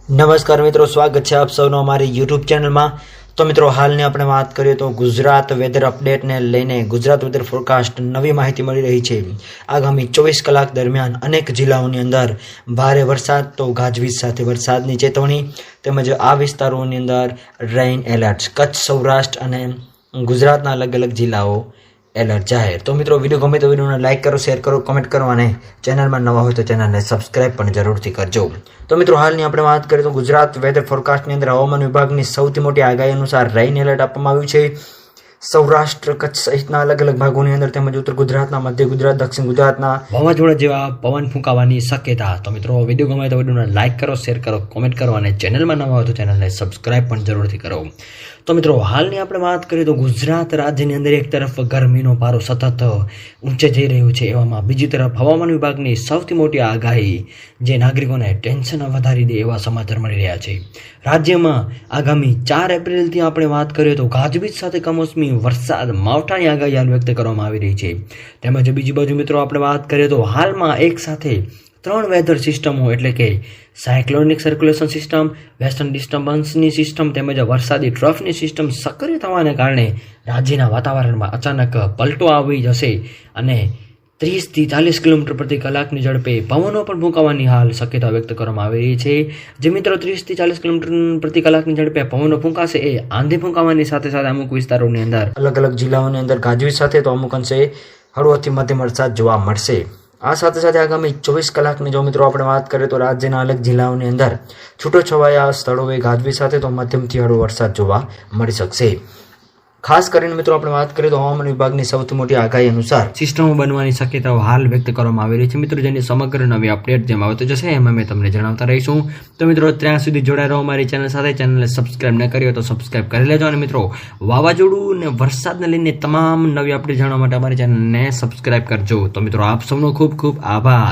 નમસ્કાર મિત્રો, સ્વાગત છે આપ સૌનો અમારી યુટ્યુબ ચેનલમાં। તો મિત્રો, હાલની આપણે વાત કરીએ તો ગુજરાત વેધર અપડેટને લઈને ગુજરાત વેધર ફોરકાસ્ટ નવી માહિતી મળી રહી છે। આગામી 24 કલાક દરમિયાન અનેક જિલ્લાઓની અંદર ભારે વરસાદ તો ગાજવીજ સાથે વરસાદની ચેતવણી તેમજ આ વિસ્તારોની અંદર રેઇન એલર્ટ, કચ્છ, સૌરાષ્ટ્ર અને ગુજરાતના અલગ અલગ જિલ્લાઓ એલર્ટ જાહેર। તો મિત્રો, વિડીયો ગમે તો વિડીયોને લાઇક કરો, શેર કરો, કમેન્ટ કરો અને ચેનલમાં નવા હોય તો ચેનલને સબસ્ક્રાઇબ પણ જરૂરથી કરજો। તો મિત્રો, હાલની આપણે વાત કરીએ તો ગુજરાત વેધર ફોરકાસ્ટની અંદર હવામાન વિભાગની સૌથી મોટી આગાહી અનુસાર રેઇન એલર્ટ આપવામાં આવ્યું છે। સૌરાષ્ટ્ર, કચ્છ સહિતના અલગ અલગ ભાગોની અંદર તેમજ ઉત્તર ગુજરાતના, મધ્ય ગુજરાત, દક્ષિણ ગુજરાતના વાવાઝોડા જેવા પવન ફૂંકાવાની શક્યતા। તો મિત્રો, વિડીયો ગમે તો વિડીયોને લાઇક કરો, શેર કરો, કોમેન્ટ કરો અને ચેનલમાં નવા હોય તો ચેનલને સબસ્ક્રાઇબ પણ જરૂરથી કરો। તો મિત્રો, હાલની આપણે વાત કરીએ તો ગુજરાત રાજ્યની અંદર એક તરફ ગરમીનો પારો સતત ઊંચે જઈ રહ્યો છે, એવામાં બીજી તરફ હવામાન વિભાગની સૌથી મોટી આગાહી જે નાગરિકોને ટેન્શન વધારી દે એવા સમાચાર મળી રહ્યા છે। રાજ્યમાં આગામી 4 એપ્રિલથી આપણે વાત કરીએ તો ગાજવીજ સાથે કમોસમી વરસાદ, માવઠાની આગાહી હાલ વ્યક્ત કરવામાં આવી રહી છે। તેમજ બીજી બાજુ મિત્રો આપણે વાત કરીએ તો હાલમાં એક સાથે 3 વેધર સિસ્ટમો એટલે કે સાયક્લોનિક સર્ક્યુલેશન સિસ્ટમ, વેસ્ટર્ન ડિસ્ટર્બન્સની સિસ્ટમ તેમજ વરસાદી ટ્રફની સિસ્ટમ સક્રિય થવાને કારણે રાજ્યના વાતાવરણમાં અચાનક પલટો આવી જશે અને 30 થી 40 કિલોમીટર પ્રતિ કલાકની ઝડપે પવનો પણ ફૂંકાવાની હાલ શક્યતા વ્યક્ત કરવામાં આવી રહી છે। જે મિત્રો 30 થી 40 કિલોમીટર પ્રતિ કલાકની ઝડપે પવનો ફૂંકાશે એ આંધી ફૂંકાવાની સાથે સાથે અમુક વિસ્તારોની અંદર અલગ અલગ જિલ્લાઓની અંદર ગાજવીજ સાથે તો અમુક અંશે હળવોથી મધ્યમ વરસાદ જોવા મળશે। આ સાથે સાથે આગામી 24 કલાકની જો મિત્રો આપણે વાત કરીએ તો રાજ્યના અલગ જિલ્લાઓની અંદર છૂટોછવાયા સ્થળોએ ગાજવીજ સાથે તો મધ્યમથી હળવો વરસાદ જોવા મળી શકશે। ખાસ કરીને મિત્રો આપણે વાત કરીએ તો હવામાન વિભાગની સૌથી મોટી આગાહી અનુસાર સિસ્ટમો બનવાની શક્યતાઓ હાલ વ્યક્ત કરવામાં આવી રહી છે। મિત્રો, જેની સમગ્ર નવી અપડેટ જેમ આવતો જશે એમાં અમે તમને જણાવતા રહીશું। તો મિત્રો, ત્યાં સુધી જોડાઈ રહો અમારી ચેનલ સાથે। ચેનલને સબસ્ક્રાઇબ ન કરી હોય તો સબસ્ક્રાઇબ કરી લેજો અને મિત્રો, વાવાઝોડું અને વરસાદને લઈને તમામ નવી અપડેટ જાણવા માટે અમારી ચેનલને સબસ્ક્રાઇબ કરજો। તો મિત્રો, આપ સૌનો ખૂબ ખૂબ આભાર।